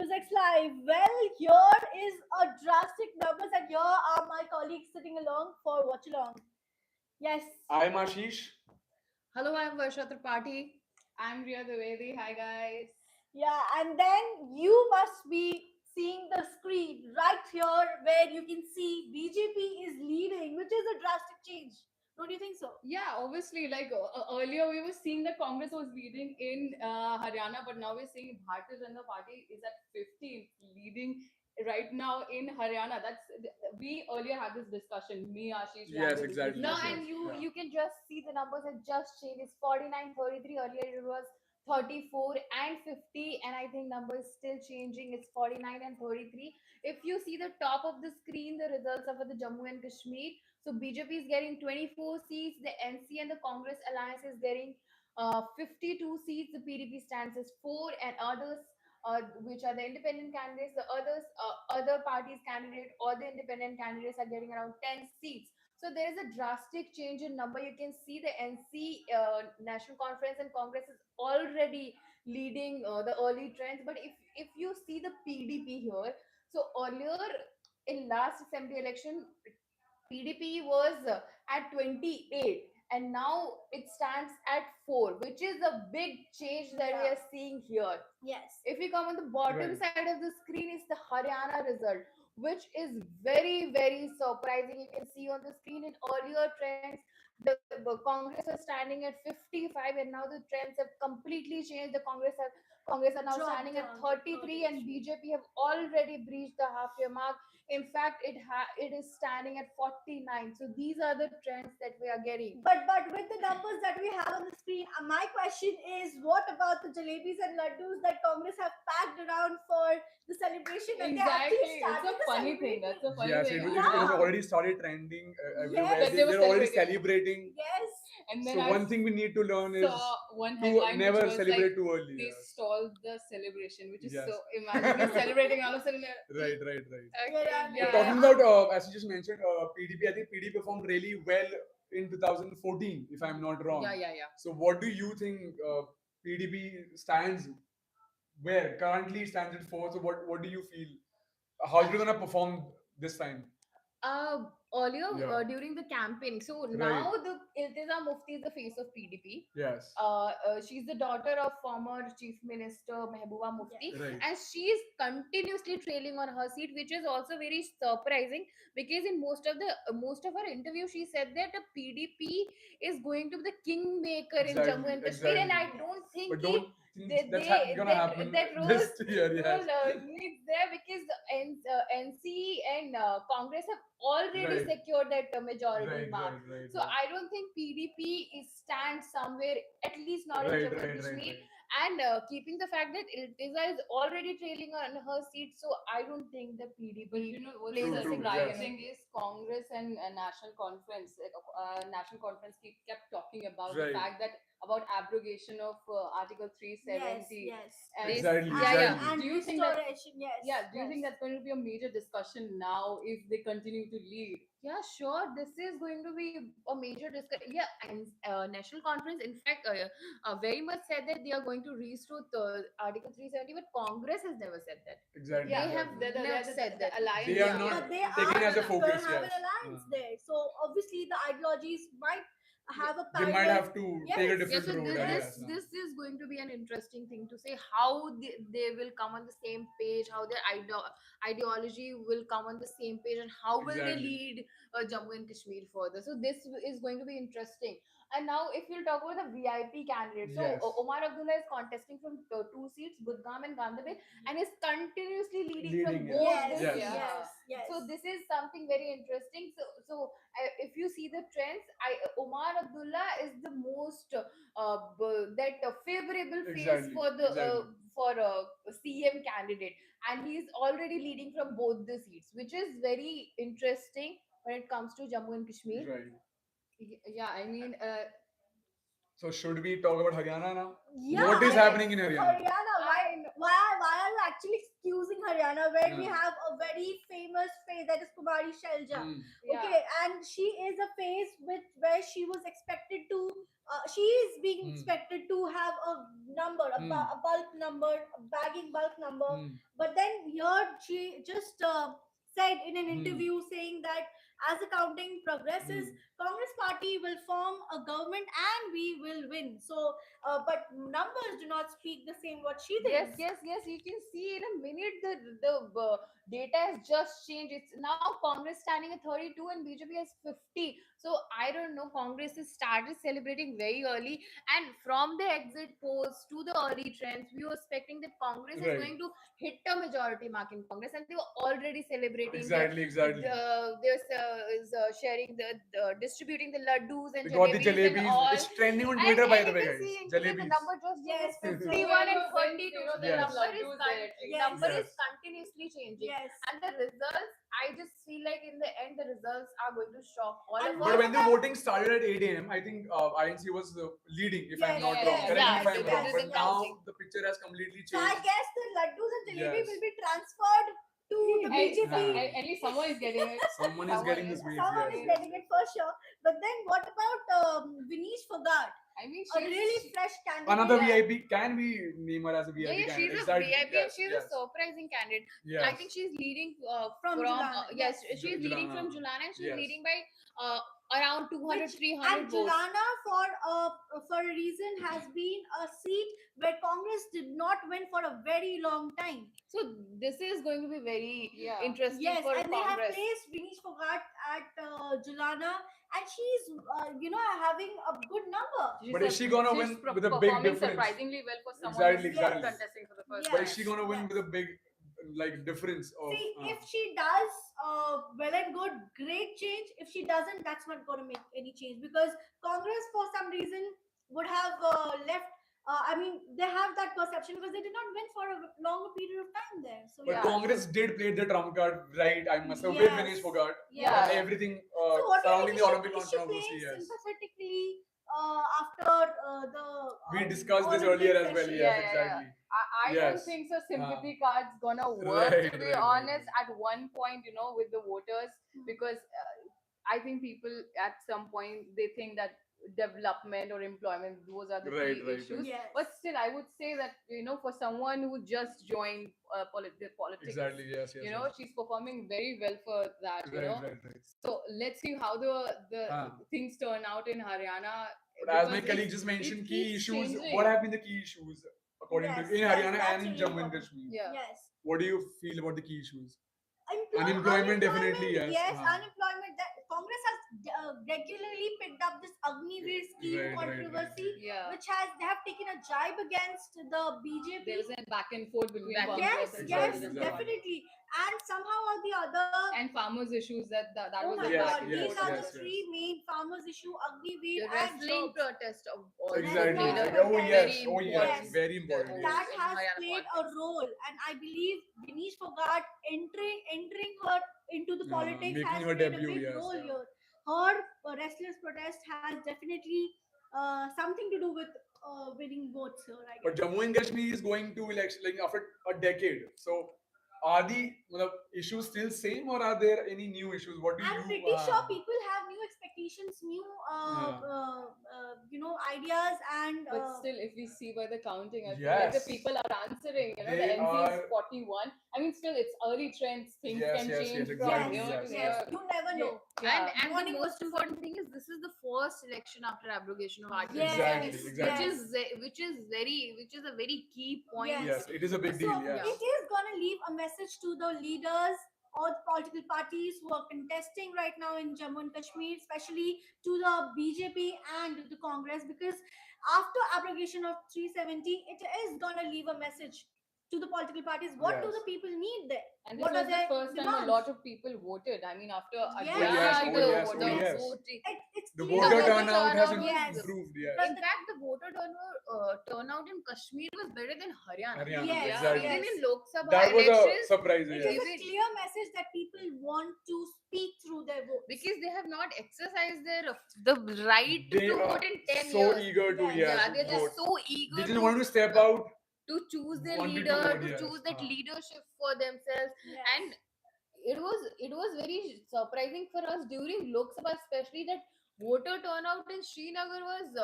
NewsX Live. Well, here is a drastic numbers, and here are my colleagues sitting along for watch along. Yes. I'm Ashish. Hello, I'm Varsha Tripathi. I'm Riya Dwivedi. Hi guys. Yeah, and then you must be seeing the screen right here where you can see BJP is leading, which is a drastic change. Don't you think so? Yeah, obviously, like earlier we were seeing that Congress was leading in Haryana, but now we're seeing Bharatiya Janata Party is at 15th, leading right now in Haryana. We earlier had this discussion. Me, Ashish, we had Yes, this exactly. No, discussion. and you Yeah. you can just see the numbers have just changed. It's 49, 33. Earlier it was 34 and 50, and I think number is still changing. It's 49 and 33. If you see the top of the screen, the results are for the Jammu and Kashmir. So BJP is getting 24 seats. The NC and the Congress alliance is getting 52 seats. The PDP stands as 4, and others, which are the independent candidates, the others, other parties candidate or the independent candidates are getting around 10 seats. So there is a drastic change in number. You can see the NC, National Conference, and Congress is already leading the early trends. But if you see the PDP here, so earlier in last assembly election, PDP was at 28, and now it stands at 4, which is a big change that we Yeah. are seeing here. Yes. If we come on the bottom Right. side of the screen, is the Haryana result, which is very, very surprising. You can see on the screen in earlier trends, the Congress was standing at 55, and now the trends have completely changed. Congress are now Dropped standing at down to 33, and 33. BJP have already breached the half year mark. In fact, it is standing at 49. So these are the trends that we are getting. But with the numbers that we have on the screen, my question is, what about the jalebis and laddus that Congress have packed around for the celebration, and they actually Exactly. It's started a the funny thing. celebrating? That's a funny Yes, thing. it Yeah. has already started trending everywhere. Yes. That they were They're already celebrating. celebrating. Yes. And then So I one thing we need to learn is saw one to headline which never was like celebrate too early. they Yes. stalled the celebration, which is Yes. so imagine you're celebrating all of a sudden. Right, right, right. Okay, Yeah, But yeah. talking about, as you just mentioned, PDP, I think PDP performed really well in 2014, if I'm not wrong. Yeah. So what do you think PDP stands where? Currently it stands at 4. So what do you feel? How are you going to perform this time? Earlier Yeah. during the campaign, so Right. now the Iltiza Mufti is the face of PDP. Yes. She's the daughter of former Chief Minister Mehbooba Mufti, Right. and she is continuously trailing on her seat, which is also very surprising because in most of her interview, she said that the PDP is going to be the kingmaker in Jammu Exactly. and Kashmir, and I Exactly. don't think But don't think that's gonna happen that this year. Yes. needs there because the NC and Congress have already Right. secured that majority Right. mark. Right. Right. So I don't think PDP is stand somewhere, at least not in Right. Jammu and Right. Right. Kashmir. Right. And keeping the fact that Iltiza is already trailing on her seat, so I don't think the PDP But you know what's plays True, a true, surprising significant. is Congress and National Conference. National Conference kept talking about the Right. fact that about abrogation of Article Yes. 370. Yes. And Exactly. Yeah, yeah. Exactly. And do you think that restoration. Yes. do you think Yes. that's going to be a major discussion now if they continue to lead? Yeah, sure. This is going to be a major discussion. Yeah, and national conference, in fact, very much said that they are going to restore the Article 370, but Congress has never said that. Exactly. They Yeah, have Exactly. never said the that. alliance. They are Yeah. not But they taking are as a going focus. to have an Yes. alliance there. So obviously the ideologies might have a They might parallel. have to Yes. take a Yeah, different so road. this, I this guess. this is going to be an interesting thing to say how they will come on the same page, how their ideology will come on the same page, and how will they Exactly. lead Jammu and Kashmir further. So this is going to be interesting. And now, if you'll talk about the VIP candidates, so Yes. Omar Abdullah is contesting from 2 seats, Budgam and Gandharbal, and is continuously leading from Leading. both Yes. Yes. the Yes. seats. Yes. Yes. So this is something very interesting. If you see the trends, Omar Abdullah is the most favorable face Exactly. for the Exactly. CM candidate, and he is already leading from both the seats, which is very interesting when it comes to Jammu and Kashmir. Right. Yeah, I mean, So should we talk about Haryana now? Yeah, What is I- happening in Haryana? Haryana. Why are you actually excusing Haryana where we Yeah. have a very famous face that is Kumari Shelja? Hmm. yeah. Okay, and she is a face where she was expected to she is being Hmm. expected to have a number, Hmm. a bulk number, a bagging bulk number. Hmm. But then here she just said in an Hmm. interview saying that as the counting progresses, Hmm. Congress party will form a government and we will win. So, but numbers do not speak the same what she Yes, thinks. yes, yes. You can see in a minute the data has just changed. It's now Congress standing at 32 and BJP has 50. So I don't know. Congress has started celebrating very early, and from the exit polls to the early trends, we were expecting that Congress is Right. going to hit a majority mark in Congress, and they were already celebrating. Exactly. Exactly. There's is sharing the distributing the laddus and We got the jalebis and jalebis. all. It's trending on Twitter, by And the you way, can guys. see in today the Jalebis. number just Yes, changes so 51 and Whoever wins, 32. So the Yes. number is laddus there at least. Yes. number is Yes. continuously changing. yes. And the results, I just feel like in the end the results are going to shock all And of But us. what when the about voting started at 8 a.m., I think INC was leading, if I'm yes, not Yeah, wrong. yes, Correct me yeah, if yes, I'm because wrong. it yes, But isn't yes. counting. now the picture has completely So I changed. guess the laddus and jalebi Yes. will be transferred to the Hey, BJP. at least someone is getting it. Someone is getting the sweets. Someone Yes. is Yes. getting it for sure. But then what about Vinish Fogart, I mean, a really she's fresh candidate? Another Yeah. VIP. Can we name her as a Yeah, VIP yeah, she's candidate? a Exactly. VIP and Yes. she's Yes. a surprising candidate. Yes. I think she's leading From from Julana, yes, yes. she's leading from Julana. Julana and she's Yes. leading by around 200, Which 300 and votes. Julana for a reason has been a seat where Congress did not win for a very long time. So this is going to be very Yeah. interesting Yes, for and they have Congress. placed Vinish Fogart at Julana, and she's having a good number. But is she gonna win with a big performing difference? surprisingly well for someone Exactly. who's Exactly. contesting for the first But time. is she gonna win Yes. with a big difference of? See, if she does well and good, great change. If she doesn't, that's not going to make any change because Congress, for some reason, would have left. I mean, they have that perception because they did not win for a longer period of time there. So But yeah. Congress did play the trump card right, I must have, with Yes. Vinesh Fogart Yeah. and everything So what do you surrounding think? the Olympic Is she controversy. playing Yes. sympathetically after the We discussed this Olympic earlier as well. session? Yes, Yeah, yeah, exactly. I Yes. don't think so. Sympathy cards gonna work. Right, To be right, right, honest, right. at one point, with the voters, because I think people at some point they think that development or employment those are the Right, key right, issues. right. Yes. But still, I would say that for someone who just joined the politics, Exactly. Yes, yes. yes. she's performing very well for that. Right, right, right. So let's see how the Ah. things turn out in Haryana. But as my because colleague it's- just mentioned, it key keeps issues. changing. What have been the key issues according Yes, to in yes, Haryana that's and in really Jammu and important. Kashmir? Yeah. Yes. What do you feel about the key issues? Unemployment, Unemployment, definitely, yes. Yes, Uh-huh. unemployment. That Congress has regularly picked up this Agniveer scheme Right, right, right, controversy, right. Yeah. which they have taken a jibe against the BJP. There is a back and forth between Back and Congress Yes, and yes, Exactly, exactly. definitely. And somehow or the other, and farmers issues that oh was my a Yes, back God, and yes, these forth are as the yes, well. three main farmers issue: Agniveer The and wrestling jobs. protest also Exactly. played a Wrestling Oh protest. yes. very Oh yes. Yes. Very important. role Yes. That in has Haryana played a politics. role, and I believe Vinish Fogart entering her into the politics Making has her played a debut, big yes, role yeah. here. Her restless protest has definitely something to do with winning votes here, I But guess. Jammu and Kashmir is going to election like after a decade. So are the issues still same or are there any new issues? What do I'm you? pretty sure people have new expectations, new Yeah. ideas, and But still, if we see by the counting, I feel like the Yes. people are answering. The They NC is are. 41. I mean, still, it's early trends. Things Yes, can yes, yes, change exactly, from here yes. to yes, here. you never Yeah. know. Yeah. And the Morning most was- important thing is this is the first election after abrogation of Article Yes, 270, exactly. which is a very key point. Yes. Yes, it is a big So deal. Yes. it is going to leave a message to the leaders or the political parties who are contesting right now in Jammu and Kashmir, especially to the BJP and the Congress, because after abrogation of 370, it is going to leave a message to the political parties. What do Yes. the people need there? And this What was are the their first time a demands? lot of people voted. I mean, after Yes. Oh, yes, addressing oh, the yes, oh, voters. yes. Voting. It's The clear. voter voter turnout has turnout was- improved. Yes. But In fact, the voter turnout in Kashmir was better than Haryana. Haryana, Yes, exactly. Even yes. in Lok Sabha That was a elections, surprise. It Yes. is a Even- clear message that people want to speak through their votes. because they have not exercised the right They to are vote in 10 so years. eager to Yes. yes, Yeah, they're vote. just so eager They just to, want to step out. to choose their wanted to leader, vote, to yes. choose that Uh-huh. leadership for themselves. Yes. And it was very surprising for us during Lok Sabha, especially that voter turnout in Srinagar was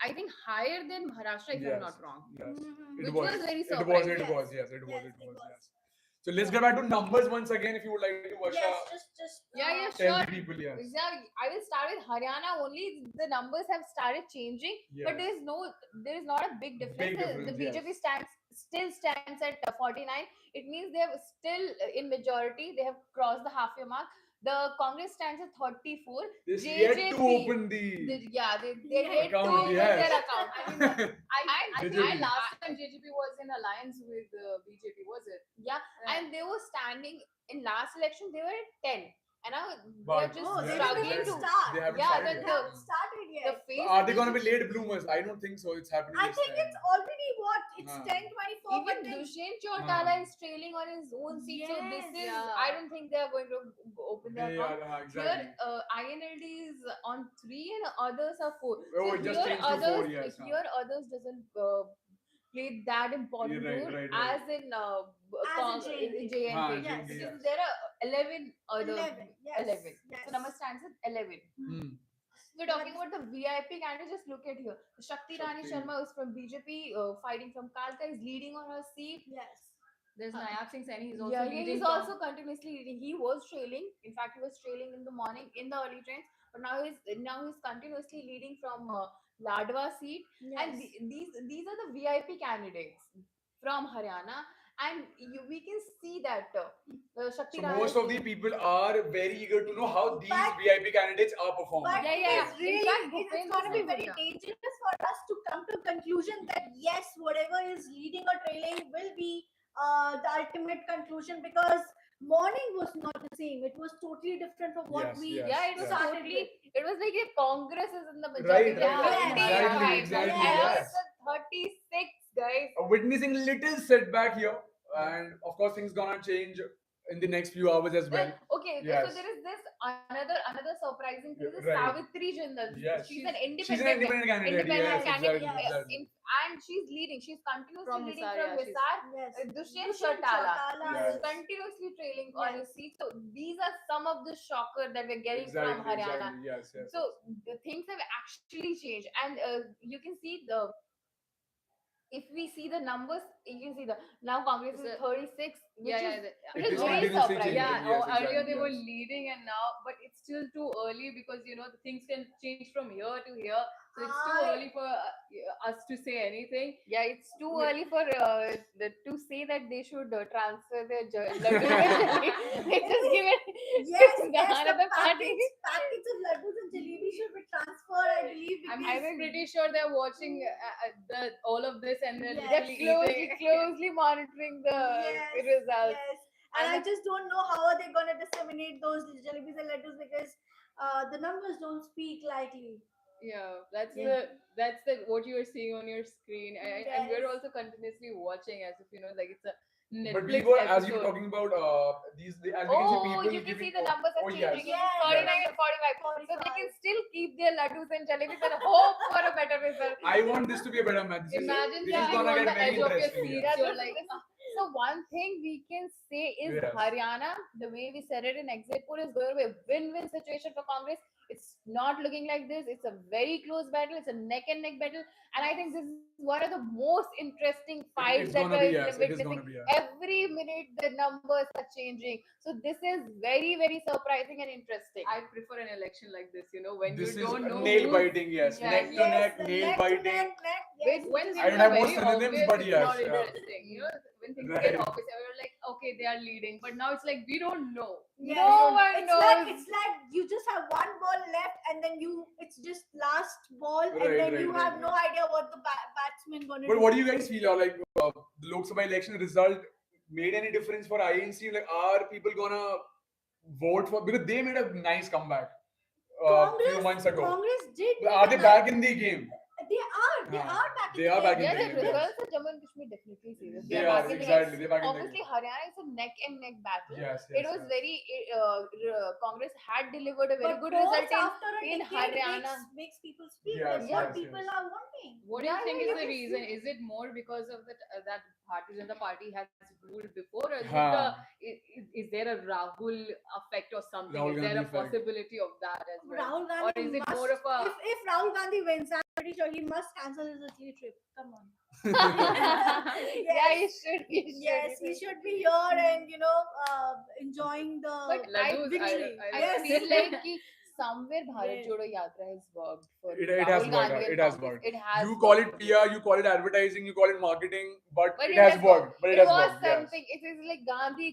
I think higher than Maharashtra, if I'm Yes, not wrong. yes. Mhm. It Which was. was very It was. surprising. It was. Yes, Yes, it it was. was. Yes. So let's get back to numbers once again. If you would like to, Varsha, Yes, just Yeah, yeah, tell sure. the people. Yes. Exactly. I will start with Haryana only. The numbers have started changing, but Yes. there is not a big difference. Big The difference. BJP Yes. still stands at 49. It means they have still in majority. They have crossed the half year mark. The Congress stands at 34. This yet to JJP, open the yeah, they're Yeah. yet to account. open Yes. their account. I mean, I think JJP. last time JGP was in alliance with BJP, was it? yeah, and they were standing in last election. They were at 10, and now they are But just oh, they yes, didn't struggling even yes, to. start. they haven't Yeah, started the They yet. the haven't started the yet. face Are they of gonna be the late bloomers? I don't think so. It's happening I this think time. it's already what? It's Huh. 10:24, even but they Dushyant Chautala is trailing on his own seat. So this Yes. is, Yeah. I don't think they are going to open their They account. are Here, exactly. INLD is on 3 and others are 4. Oh, So it just here changed to 4. Yes. Huh. doesn't play that important Right, role right, right. as in As in JNK. Huh, JNK, Yes. JNK, because yes. there are 11 other 11. Yes. 11. Yes. So number stands at 11. Hmm. We're talking about the VIP candidate. Just look at here. Shakti Rani Shakti. Sharma is from BJP, fighting from Kalka, is leading on her seat. Yes. There's Uh, Nayab Singh Saini. He's also Yeah, leading he's from. also continuously leading. He was trailing. In fact, he was trailing in the morning in the early trains, but now he's continuously leading from Ladwa seat. Yes. And these are the VIP candidates from Haryana, and we can see that Shakti So Rani. most of the people are very eager to know how these But- VIP candidates are performing. But Yeah, it yeah, is yeah. In really, fact, it's Bhupendra going to be Singh, very yeah. dangerous for us to come to a conclusion that yes, whatever is leading or trailing will be the ultimate conclusion, because morning was not the same. It was totally different from what Yes, we yes, Yeah, it was yes. started totally. with. It was like if Congress is in the Right, majority. right, They right. have Exactly, 35, exactly, and now yes. it's a 36, guys. Witnessing little setback here, and of course things gonna change in the next few hours as well. Okay, so Yes. there is this another surprising thing. This is Right. Savitri Jindal. Yes. She's an She's an independent independent candidate. independent Yes, candidate. exactly, Yes. exactly. And she's leading. She's continuously From leading Hisar, from yeah, she's- Hisar. Yes. Dushyan Dushyan Chautala Yes. is continuously trailing on Yes. his seat. So these are some of the shocker that we're getting Exactly, from Haryana. exactly. Yes, yes. So the things have actually changed, and you can see if we see the numbers, you can see the now Congress is It's a- 36, which Yeah, yeah. is It which is is very continuously surprising. changing. Yeah, Yes, earlier exactly, they were yes. leading and now, but it's still too early because the things can change from here to here. So it's too I- early for us to say anything. Yeah, it's too We- early for to say that they should transfer their laddus and jalebi. They just give it Yes, to the yes, the another party. packets of laddus and jalebi should be transferred, I believe, I'm because pretty sure they're watching all of this and they're Yes. They're literally closely eating. closely monitoring the yes, results. yes. And I just don't know how are they going to disseminate those jalebis and laddus, because the numbers don't speak likely. Yeah, that's Yeah. the what you are seeing on your screen, and we're Yes. also continuously watching as if like it's a But we Netflix were, as you were episode. talking about as we can see Oh, people you can giving. see the numbers are Oh, changing. yes. It's Yes. 49 and 45. So they 45. can still keep their laddus and jalebis and hope for a better result. I want this to be a better match. Imagine This is sitting gonna on get the very edge of your interesting. seat. Yeah. You're like, So one thing we can say is Yes. Haryana, the way we said it in exit poll, is going to be a win-win situation for Congress. It's not looking like this. It's a very close battle. It's a neck and neck battle, and I think this is one of the most interesting fights It's that gonna we're be, yes. It is witnessing. gonna be, yes. Every minute the numbers are changing. So this is very, very surprising and interesting. I prefer an election like this. When This you is don't know nail who's- biting, yes. Yeah, Neck to Yes, neck, the nail neck to biting. neck, yes. When it is things I don't are have more very synonyms, obvious, but it's yes, not yeah. interesting. When things Right. get obvious, we're like, okay, they are leading, but now it's like we don't know. Yes. No one it's knows. like it's like you just have one ball left, and then it's just last ball, and Right, then right, you right, have no right. idea what the batsman gonna But do. what do you guys feel? Like the Lok Sabha election result made any difference for INC? Like, are people gonna vote for, because they made a nice comeback few months ago? Congress did. But make are a they nice- back in the game? They are. They Huh. are back. in They the are back game. in Yeah, the the game, yes. results of Jammu and Kashmir definitely say this. They are are, back in the exactly. game. They're back in the Obviously, game. Haryana is a neck and neck battle. Yes, It yes, was yes. very Congress had delivered a very But good polls result after a in decade Haryana. makes people speak. Yes, That's what yes, people yes. are wanting. What do you Yeah, think yeah, is you the can reason? see. Is it more because of that Bharatiya Janata Party has ruled before, or is it Huh. is there a Rahul effect or something? Rahul Is there Gandhi a effect. possibility of that as well? Rahul Or Gandhi is it must. more of a If Rahul Gandhi wins, I'm pretty sure he must cancel his Italy trip. Come on. Yeah, you Yes. should. You should. Yes, You he should. should be here and enjoying But the I laddus? victory. I Yes. feel like ki somewhere Bharat Yes. Jodo Yatra has worked for It has Rahul worked. Gandhi and It has Congress. worked. It has You call worked. it PR, you call it advertising, you call it marketing, but But it it has has worked. worked. But it It has was worked. Yes. something. It is like Gandhi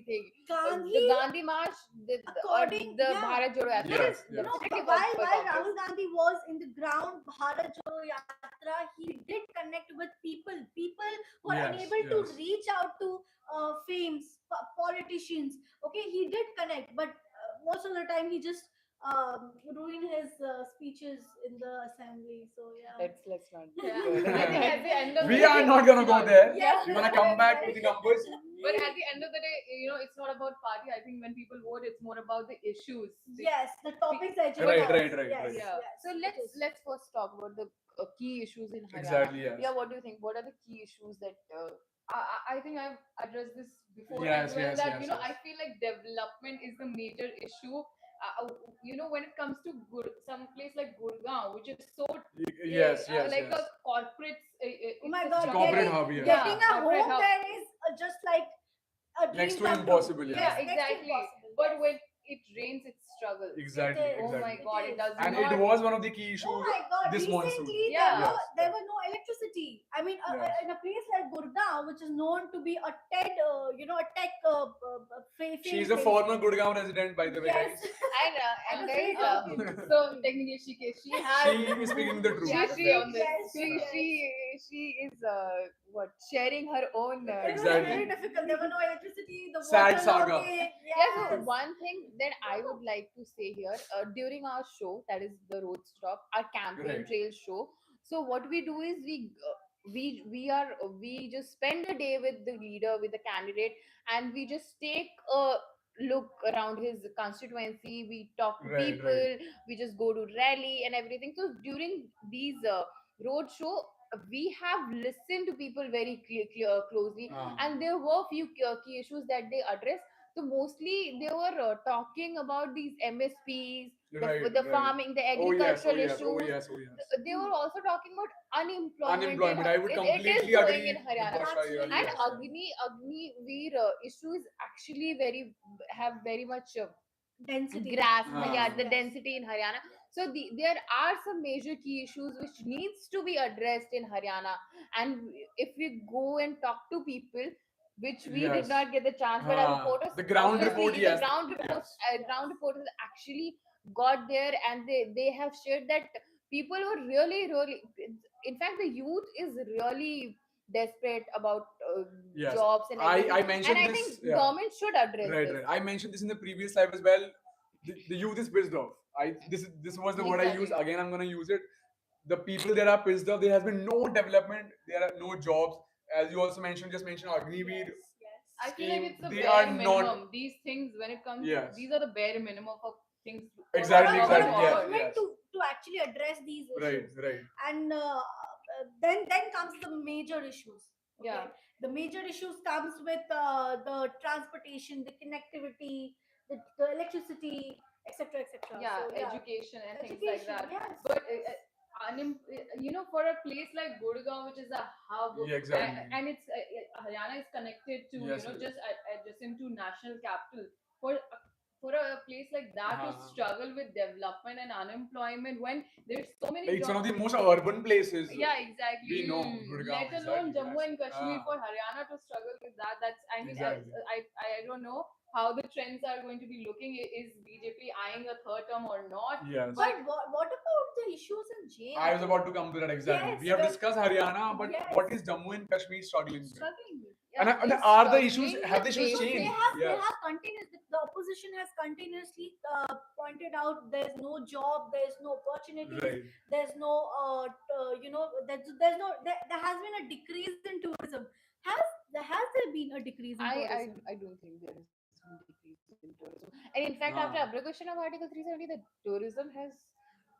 thing. The Gandhi, Gandhi March, or according, the yeah, Bharat Jodo Yatra because Yes. has Yes. definitely worked while for while Congress. Rahul Gandhi was in the ground Bharat Jodo Yatra, he did connect with people who are Yes. unable to Yes. reach out to fames, politicians. Okay, he did connect, but most of the time he just ruined his speeches in the assembly. So yeah. Let's not Yeah, go there. I think at the end of the We day, are not gonna it's go not. there. Yes, We're yes, gonna come yes, back yes. with the numbers. But at the end of the day, it's not about party. I think when people vote, it's more about the issues. Yes, the topics, the Right, agendas. right, right, Yes, right. Yeah. yes. So it is. let's first talk about the key issues in Haryana. Exactly. Yes. Yeah, what do you think? What are the key issues that I think I've addressed this before Yes, as well. yes, That yes, I yes. feel like development is the major issue. When it comes to some place like Gurgaon, which is so Yes, yes, like a yes. corporate. Oh my It's a God, struggle. Corporate getting hub, yes. getting a Corporate home hub. there is just like a Next dream to come true. impossible, Yes, yeah. Yeah, next to exactly. impossible. But Yes. when it rains, it's struggle. Exactly, It is. Oh my exactly. God, it is. does And not. it was one of the key issues Oh my God! this monsoon. Recently, Yeah. Yes. there were no electricity. I mean, Yes. in a place like Gurgaon, which is known to be a TED, a tech She's famed a place. former Gurgaon resident, by the way, Yes. guys. I and was guys, very joking. So technically, she has. She is speaking the truth. She has to she say on this. Yes, she yes. she is what sharing her own It was Exactly. very difficult. There were no electricity. The Sad water saga. logging. Yeah, so Yes. one thing that I would like to say here, during our show, that is the road stop, our campaign Right. trail show. So what we do is we just spend a day with the leader, with the candidate, and we just take a look around his constituency. We talk to Right, people. right. We just go to rally and everything. So during these road show, we have listened to people very closely, Ah. and there were few key issues that they addressed. So mostly they were talking about these MSPs, Right, the right. farming, the Oh yes, oh agricultural yes, oh issues. yes, oh yes. They were also talking about unemployment. Unemployment. I would It completely is growing agree in with Haryana. Barsha here. Absolutely. And Yes. Agni Veer issue is actually have very much Density. grasp, yeah, Ah. the density in Haryana. So there are some major key issues which needs to be addressed in Haryana. And if we go and talk to people, which we did Yes. not get the chance, but our Ah. reporters, The ground obviously, report, yes. the ground reports, Yes. ground reporters actually got there, and they have shared that people were really, in fact, the youth is really desperate about Yes. jobs and everything. I And mentioned I this. think Yeah. government should address Right, this. right. I mentioned this in the previous live as well. The youth is pissed off. This was the word I used. Exactly. Again, I'm gonna use it. The people there are pissed off. There has been no development. There are no jobs. As you also mentioned, just mentioned Agniveer Yes. I feel like scheme. it's the They bare are minimum. not. These things, when it comes, Yes. these are the bare minimum of things. Exactly, For a exactly. Yes, government yes. to actually address these Right, issues. right. And then comes the major issues. Okay? Yeah. The major issues comes with the transportation, the connectivity, the electricity, etc. Yeah, So yeah, education and things like education. that. Yes. But for a place like Gurgaon, which is a hub, Yeah, exactly. and it's Haryana is connected to Yes, just adjacent to national capital. For a place like that to Uh-huh. struggle with development and unemployment when there's so many It's one of jobs. the most urban places. Yeah, exactly. We know Mm. Gurgaon. Let alone Exactly, Jammu yes. and Kashmir, Ah. for Haryana to struggle with that. That's I mean Exactly. I don't know how the trends are going to be looking. Is BJP eyeing a third term or not? Yes. But what about the issues in JM? I was about to come to that exactly. Yes, We have but- discussed Haryana, but Yes. what is Jammu and Kashmir struggling with? Struggling with. And, Yeah, and it's are the struggling issues, with have the issues basic- They changed? have, Yes. the opposition has continuously pointed out there's no job, there's no opportunities, Right. there's no there's no there has been a decrease in tourism. Has there been a decrease in tourism? I don't think there is some decrease in tourism. And in fact, after Ah. abrogation of Article 370, the tourism has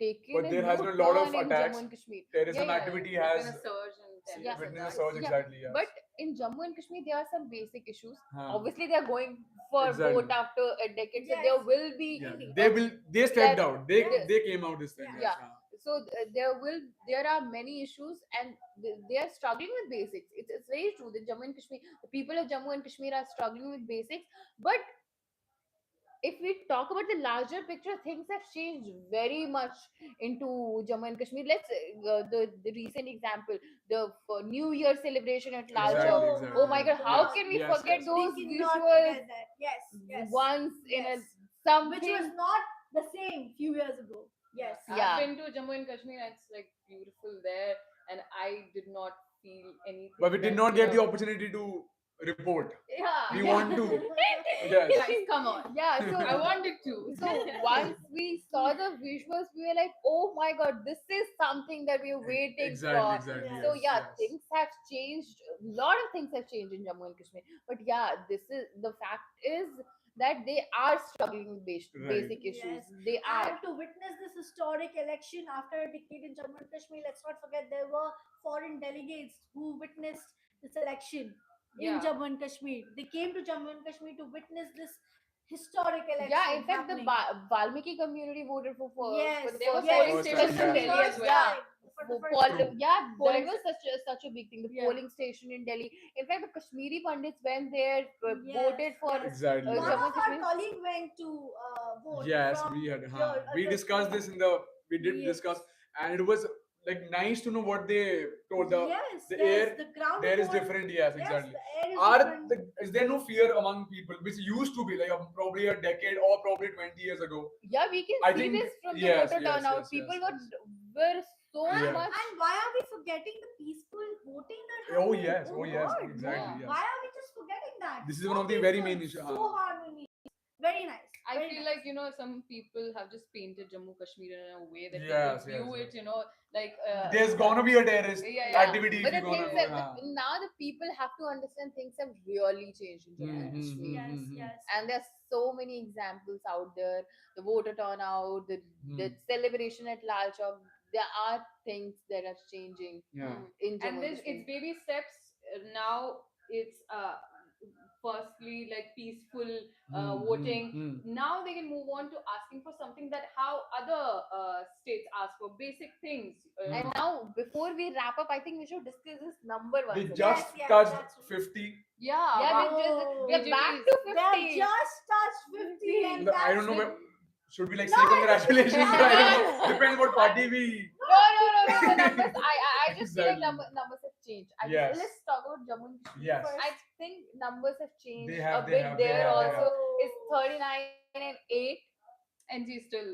taken But a there has new been a lot of turn in attacks. Jammu and Kashmir. Terrorism Yeah, activity there's has been a surge in Yeah. witnessed a attacks. surge, Yeah. exactly. Yes. But in Jammu and Kashmir, there are some basic issues. Huh. Obviously, they are going for Exactly. vote after a decade, so Yes. there will be Yeah, Indeed. they stepped Like, out. Yes. They came out this thing. Yeah. Yes. yeah. So there are many issues, and they are struggling with basics. It's very true that Jammu and Kashmir, the people of Jammu and Kashmir are struggling with basics. But if we talk about the larger picture, things have changed very much into Jammu and Kashmir. Let's the recent example, the New Year celebration at Lal Exactly, Chowk. exactly. Oh my God, how God. can we Yes, forget yes. those We cannot visuals forget that. Yes. Yes. once in a Yes. something? Which was not the same few years ago. Yes. Yeah. I've been to Jammu and Kashmir, and it's like beautiful there, and I did not feel anything. But we did that, not you get the know- opportunity to report. Yeah. We want to. Yes. Guys, come on. Yeah, so I wanted to. so once we saw the visuals, we were like, oh my God, this is something that we were waiting Exactly, for. exactly. Yeah. So Yes, yeah, yes. things have changed. A lot of things have changed in Jammu and Kashmir. But yeah, this is the fact is that they are struggling with Right. basic issues. Yes. They are. And to witness this historic election after a decade in Jammu and Kashmir, let's not forget there were foreign delegates who witnessed this election in Yeah. Jammu and Kashmir. They came to Jammu and Kashmir to witness this historic election. Yeah, in fact, happening. the Valmiki community voted Yes, for the There were first yes, polling First stations time, in yeah. Delhi as well. Yeah. For the For first True. time. yeah, polling That's- was such a big thing. The Yeah. polling station in Delhi. In fact, the Kashmiri Pandits went there, Yes, voted for yes. Exactly. One Jammu of and our Kashmir. colleague went to vote. Yes, from we had. your We other discussed state. this in the. We did Yes. discuss, and it was like nice to know what they told. Yes, The yes, air the ground there is report. different. Yes, Yes, exactly. the air is Are different. is there no fear among people, which used to be like probably a decade or probably 20 years ago? Yeah, we can I see think this from the yes, voter yes, turnout. yes, People yes, were so And, Yeah. much. and why are we forgetting the peaceful voting that Oh happened? yes, oh yes, God, exactly. no. Yes. Why are we just forgetting that? This is So one of the very peaceful, main issue. So harmonious. Very nice. I very feel nice. like some people have just painted Jammu Kashmir in a way that Yes, they view yes, it, like There's gonna be a terrorist Yeah. activity But if the you're gonna things go. that now the people have to understand things have really changed in Jammu and Mhm, Kashmir. mhm, Yes, mhm. yes. And there's so many examples out there. The voter turnout, the Hmm. celebration at Lal Chowk. There are things that are changing Yeah. in Jammu And and it's Kashmir. baby steps. Now it's firstly like peaceful voting. Now they can move on to asking for something that how other states ask for basic things. And now, before we wrap up, I think we should discuss this number once They again. just yes, touched that's true. 50. Yeah, Yeah, wow. we're back to They have 50. just touched 50 and I don't that's know. the- Should we like No, say I think- congratulations? I don't know. Depends what party we. No. The numbers. I just feel like Exactly. numbers have changed. Yes. Let's talk about Jammu and Kashmir Yes. first. I think numbers have changed They have, a they bit have, they there have, they also. have. It's 39 and 8, And she's still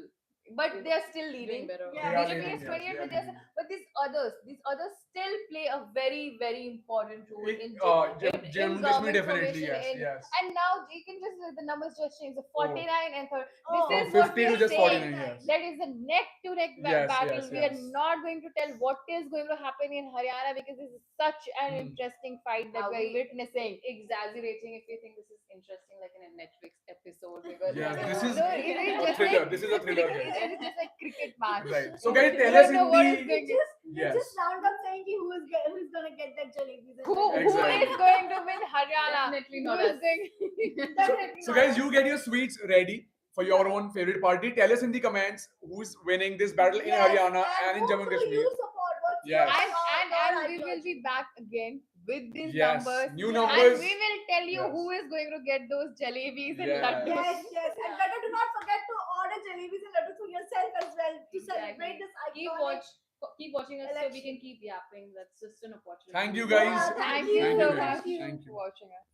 but they're still doing leading. better. Yeah. They are BJP leading, is yes, 28, they are but there's leading. but these others still play a very important role in Jammu and Kashmir government definitely, formation. yes, yes. And now you can just the numbers just change. So 49 and 30. Oh, This From is what 50 we to are just saying. 49, yes. That is a neck to neck Yes, battle. yes, We are yes. not going to tell what is going to happen in Haryana because this is such an interesting fight that Are we're we witnessing. exaggerating if you think this is interesting, like in a Netflix episode? Because Yes, No, this is it is a just thriller. like This is a thriller. cricket. Guys. It is just like cricket match. Right. So guys, You tell don't us in know what is the. going they Yes. just round up saying ki who's gonna get that jalebis. and who that- who Exactly. is going to win Haryana? Definitely Who not is us. going? Definitely So not. guys, you get your sweets ready for your own favorite party. Tell us in the comments who's winning this battle in Yes, Haryana and in who Jammu and do Kashmir. you support? What's Yes. And we will ideology? be back again with these Yes, numbers. new And numbers. we will tell you Yes. who is going to get those jalebis and Yes. laddus. Yes. And better do not forget to order jalebis and laddus for yourself as well to celebrate this Keep iconic. keep watching us so we election. can keep yapping. That's just an opportunity. Thank you Yeah, guys. Thank Thank you you, so guys. much thank you. Thank you. for watching us.